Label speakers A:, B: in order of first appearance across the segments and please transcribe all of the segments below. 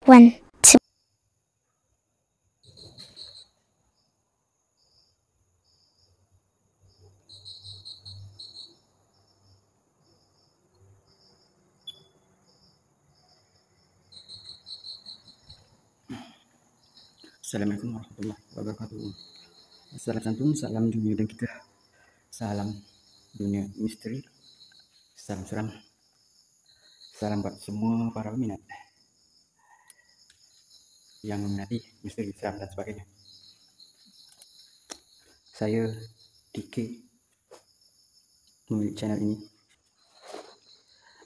A: One, two.
B: Assalamualaikum warahmatullahi wabarakatuh. Salam santun, salam dunia dan kita. Salam dunia misteri. Salam seram. Salam buat semua para peminat yang meminati misteri, seram dan sebagainya. Saya DK, pemilik channel ini,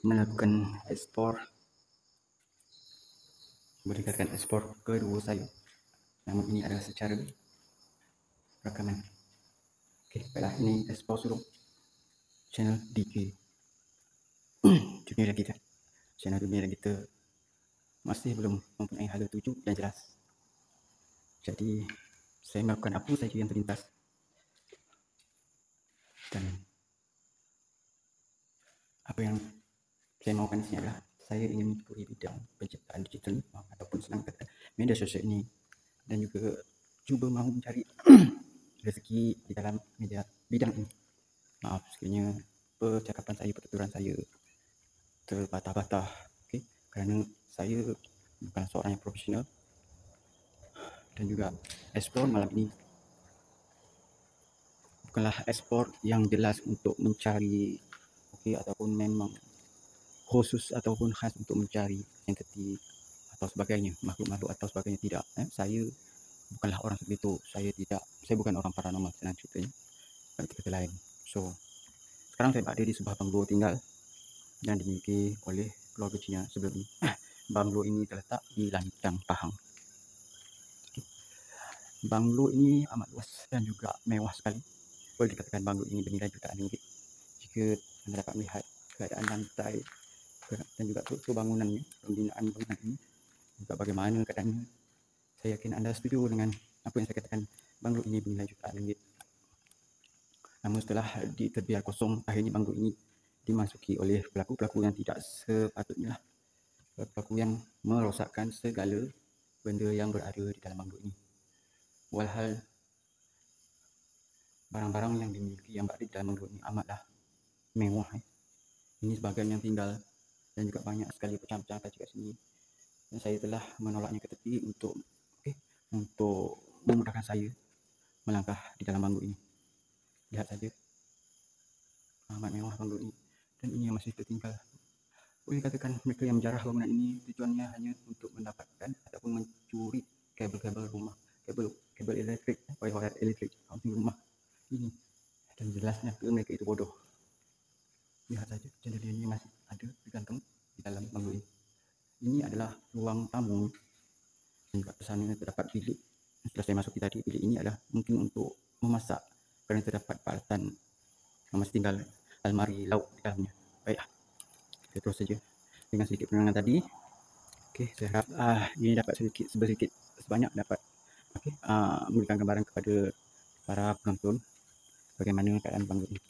B: melakukan ekspor, boleh katakan ekspor kedua saya. Namun ini adalah secara rakaman. Okey, baiklah, ini ekspor sulung channel DK. Dunia dan kita. Channel dunia dan kita masih belum mempunyai hala tuju yang jelas. Jadi saya melakukan apa saja yang terlintas, dan apa yang saya mahukan di sini adalah saya ingin mencuri bidang penciptaan digital ataupun senang kata media sosial ini, dan juga cuba mahu mencari rezeki di dalam bidang ini. Maaf sekiranya percakapan saya, pertuturan saya terbatah-batah, okay? Kerana saya bukan seorang yang profesional, dan juga ekspor malam ini bukanlah ekspor yang jelas untuk mencari ataupun memang khusus ataupun khas untuk mencari entiti atau sebagainya, makhluk-makhluk atau sebagainya, tidak. Saya bukanlah orang seperti itu. Saya bukan orang paranormal, senang ceritanya, pada kata lain. So sekarang saya berada di sebuah banglo tinggal yang dimiliki oleh keluarga Cina sebelum ini. Banglo ini terletak di Lancang, Pahang. Banglo ini amat luas dan juga mewah sekali. Boleh dikatakan banglo ini bernilai jutaan ringgit jika anda dapat melihat keadaan lantai dan juga struktur bangunannya, pembinaan bangunan ini, juga bagaimana keadaannya. Saya yakin anda setuju dengan apa yang saya katakan, banglo ini bernilai jutaan ringgit. Namun setelah terbiar kosong, akhirnya banglo ini dimasuki oleh pelaku-pelaku yang tidak sepatutnya, pelaku yang merosakkan segala benda yang berada di dalam banglo ini. Walhal barang-barang yang dimiliki yang berada di dalam banglo ini amatlah mewah. Ini sebahagian yang tinggal dan juga banyak sekali pecah-pecah kaca kat sini. Dan saya telah menolaknya ke tepi untuk memudahkan saya melangkah di dalam banglo ini. Lihat saja, amat mewah banglo ini, dan ini yang masih tertinggal. Boleh katakan mereka yang menjarah bangunan ini tujuannya hanya untuk mendapatkan ataupun mencuri kabel-kabel rumah, kabel elektrik, wayar elektrik di rumah ini. Dan jelasnya mereka itu bodoh. Lihat saja, jendela ini masih ada digantung di dalam banglo ini. Ini adalah ruang tamu, dan juga pesannya terdapat bilik. Setelah saya masuki tadi, bilik ini adalah mungkin untuk memasak kerana terdapat peralatan yang masih tinggal almari lauk di dalamnya. Baiklah, kita terus saja dengan sedikit penerangan tadi. Okey, saya harap ini dapat sedikit sebanyak dapat memberikan gambaran kepada para penonton bagaimana keadaan banglo ini.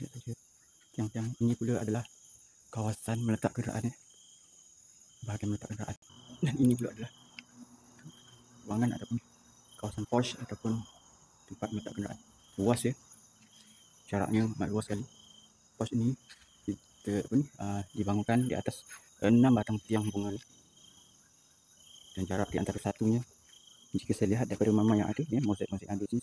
B: Lihat saja, tiang-tiang ini pula adalah kawasan meletak kenderaan, bahagian meletak kenderaan. Dan ini pula adalah ruangan ataupun kawasan posh ataupun tempat meletak kenderaan. Luas ya, jaraknya amat luas sekali. Pos ini dibangunkan di atas 6 batang tiang bunga, dan jarak di antara satunya, jika saya lihat daripada mama yang ada, mozaik yang ada di sini,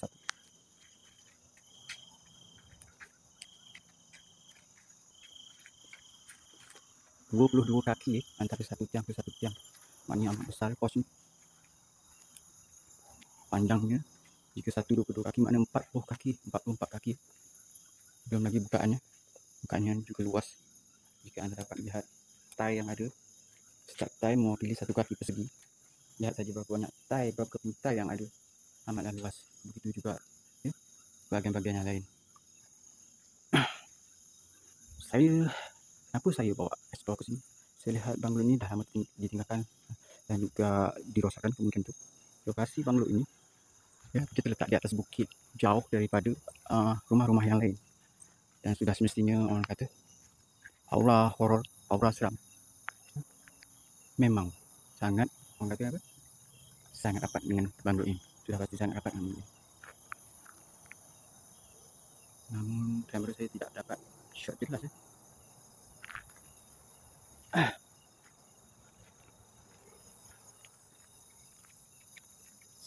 B: 22 kaki antara satu tiang ke satu tiang. Maknanya amat besar pos ni. Panjangnya jika 22 kaki maknanya 40 kaki, 44 kaki. Belum lagi bukaannya juga luas. Jika anda dapat lihat tai yang ada, setiap tai mewakili satu kaki persegi. Lihat saja berapa banyak tai, berapa keping tai yang ada, amatlah luas. Begitu juga bahagian-bahagian yang lain. Saya bawa explore ke sini. Saya lihat banglo ini dah lama ditinggalkan dan juga dirosakkan kemungkinan tu. Lokasi banglo ini kita letak di atas bukit, jauh daripada rumah-rumah yang lain, dan sudah semestinya orang kata aura horor, aura seram. memang sangat, orang kata apa, sangat rapat dengan banglo ini. Sudah pasti sangat rapat dengan ini. Namun kamera saya tidak dapat shot jelas ya.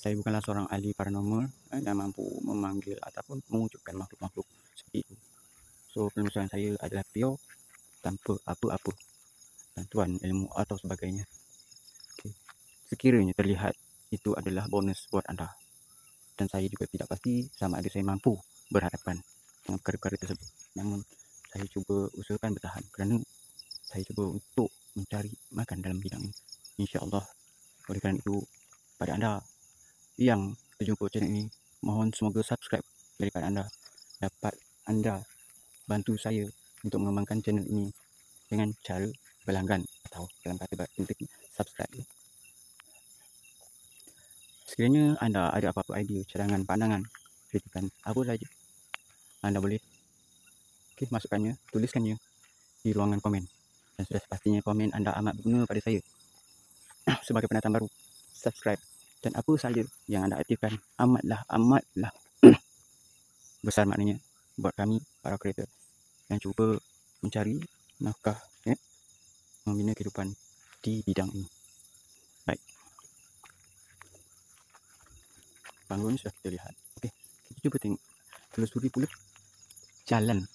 B: Saya bukanlah seorang ahli paranormal yang mampu memanggil ataupun mewujudkan makhluk-makhluk seperti itu. So penelusuran saya adalah pure tanpa apa-apa bantuan ilmu atau sebagainya. Okay. Sekiranya terlihat itu adalah bonus buat anda. Dan saya juga tidak pasti sama ada saya mampu berhadapan dengan perkara-perkara tersebut. Namun saya cuba usahakan bertahan kerana saya cuba untuk mencari makan dalam bidang ini. InsyaAllah. Oleh kerana itu, pada anda yang terjumpa channel ini, mohon semoga subscribe daripada anda. Dapat anda bantu saya untuk mengembangkan channel ini dengan cara berlanggan atau dalam kata penting subscribe. Sekiranya anda ada apa-apa idea, cadangan, pandangan, kritikan, apa saja, anda boleh masukkannya, tuliskannya di ruangan komen. Dan sudah pastinya komen anda amat berguna pada saya sebagai pendatang baru. Subscribe dan apa saja yang anda aktifkan amatlah besar maknanya buat kami para kreator yang cuba mencari nafkah membina kehidupan di bidang ini. Baik, banglo ni sudah kita lihat. Okey, kita cuba tengok, telusuri pula jalan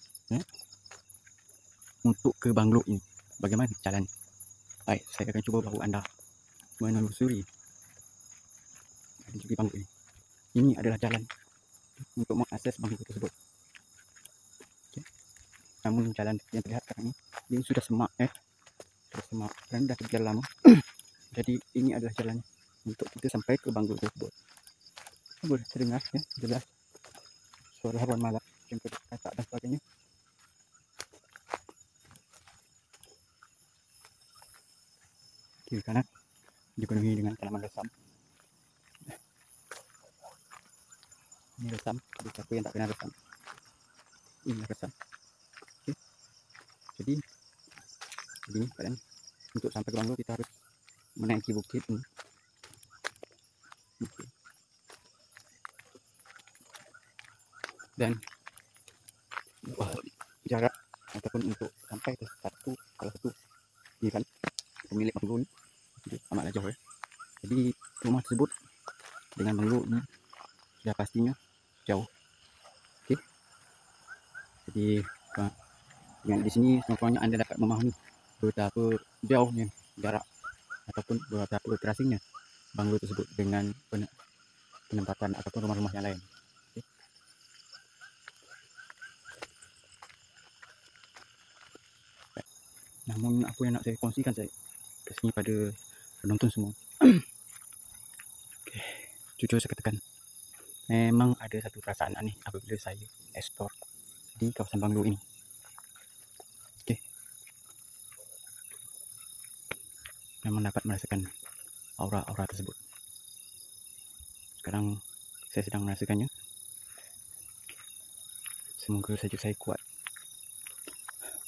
B: untuk ke banglo ini. Bagaimana jalan? Baik, saya akan cuba bawa anda menelusuri banglo ini. Ini adalah jalan untuk mengakses banglo tersebut. Okay. Namun jalan yang terlihat sekarang ini sudah semak sudah semak dan dah terbiar lama. Jadi ini adalah jalan untuk kita sampai ke banglo tersebut. Boleh terdengar jelas suara hewan malam, jengkel katak dan sebagainya. Kiri kanan dipenuhi dengan tanaman resam. Ini resam, bagi siapa yang tak kenal resam, ini resam. Okay. Jadi begini keadaan. Untuk sampai ke banglo kita harus menaiki bukit ini. Okay. Dan jarak ataupun untuk sampai ke salah satu ini kan pemilik banglo ni amatlah jauh ya. Jadi rumah tersebut dengan banglo ini sudah pastinya jauh. Okey. Jadi yang di sini sekurang-kurangnya anda dapat memahami betapa jauhnya jarak ataupun betapa terasingnya banglo tersebut dengan penempatan ataupun rumah-rumah yang lain. Okay. Namun apa yang nak saya kongsikan saya ke sini pada penonton semua. Okay. Jujur saya katakan, memang ada satu perasaan aneh apabila saya explore di kawasan banglo ini. Okay. Memang dapat merasakan aura-aura tersebut. Sekarang saya sedang merasakannya. Semoga saja saya kuat.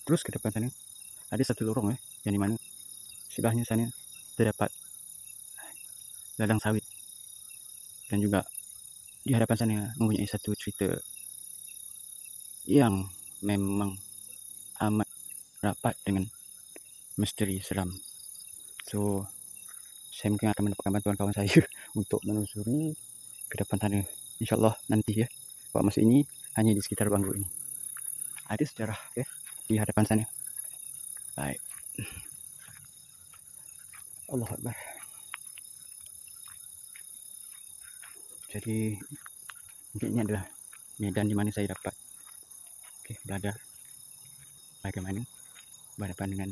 B: Terus ke depan sana ada satu lorong yang di mana sebelahnya sana terdapat ladang sawit, dan juga di hadapan sana mempunyai satu cerita yang memang amat rapat dengan misteri seram. So saya mungkin akan mendapatkan bantuan kawan saya untuk menelusuri ke depan sana. InsyaAllah nanti ya. Buat masa ini hanya di sekitar banglo ini. Ada sejarah di hadapan sana. Baik. Allahu Akbar. Jadi mungkin ini adalah medan di mana saya dapat belajar bagaimana berhadapan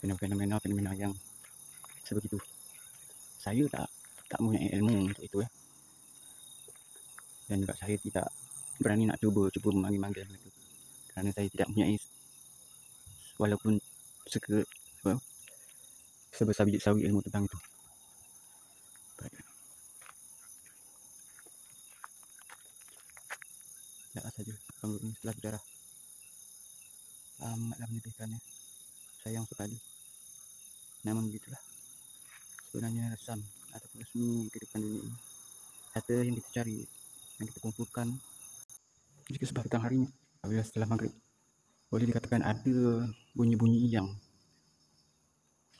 B: dengan fenomena yang sebegitu. Saya tak mempunyai ilmu untuk itu dan juga saya tidak berani nak cuba memanggil itu kerana saya tidak mempunyai walaupun sebesar biji sawi ilmu tentang itu. Baik. Lihat saja banglo ini setelah berdarah. Amatlah menyedihkannya. Sayang sekali. Namun begitulah. sebenarnya resam ataupun resmi kehidupan dunia ini. Harta yang kita cari, yang kita kumpulkan jika sebab petang harinya, apabila setelah maghrib, boleh dikatakan ada bunyi-bunyi yang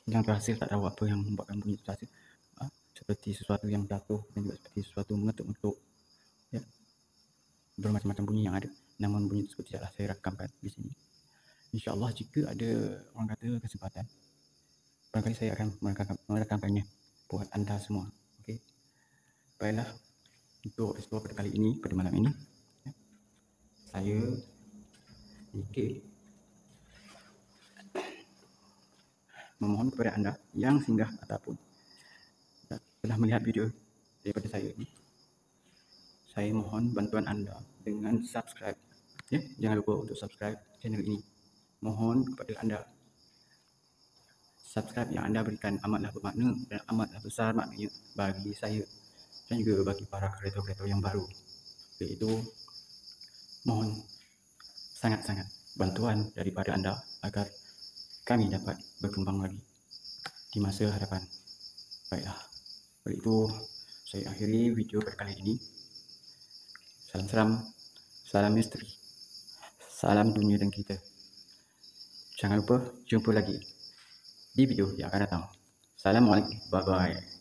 B: terhasil, tak tahu apa yang membuatkan bunyi terhasil. Seperti sesuatu yang jatuh dan juga seperti sesuatu mengetuk-ngetuk, ya. Bermacam-macam bunyi yang ada, namun bunyi tersebut tidaklah saya rakamkan di sini. InsyaAllah jika ada orang kata kesempatan, barangkali saya akan merakamkannya buat anda semua. Okey. Baiklah, untuk explore pada kali ini, pada malam ini, ya, saya sedikit memohon kepada anda yang singgah ataupun telah melihat video daripada saya ini, saya mohon bantuan anda dengan subscribe. Ya, jangan lupa untuk subscribe channel ini. Mohon kepada anda, subscribe yang anda berikan amatlah bermakna dan amatlah besar maknanya bagi saya dan juga bagi para kreator-kreator yang baru. Iaitu mohon sangat-sangat bantuan daripada anda agar kami dapat berkembang lagi di masa hadapan. Baiklah, oleh itu saya akhiri video pada kali ini. Salam seram, salam misteri, salam dunia dan kita. Jangan lupa jumpa lagi di video yang akan datang. Assalamualaikum, bye bye.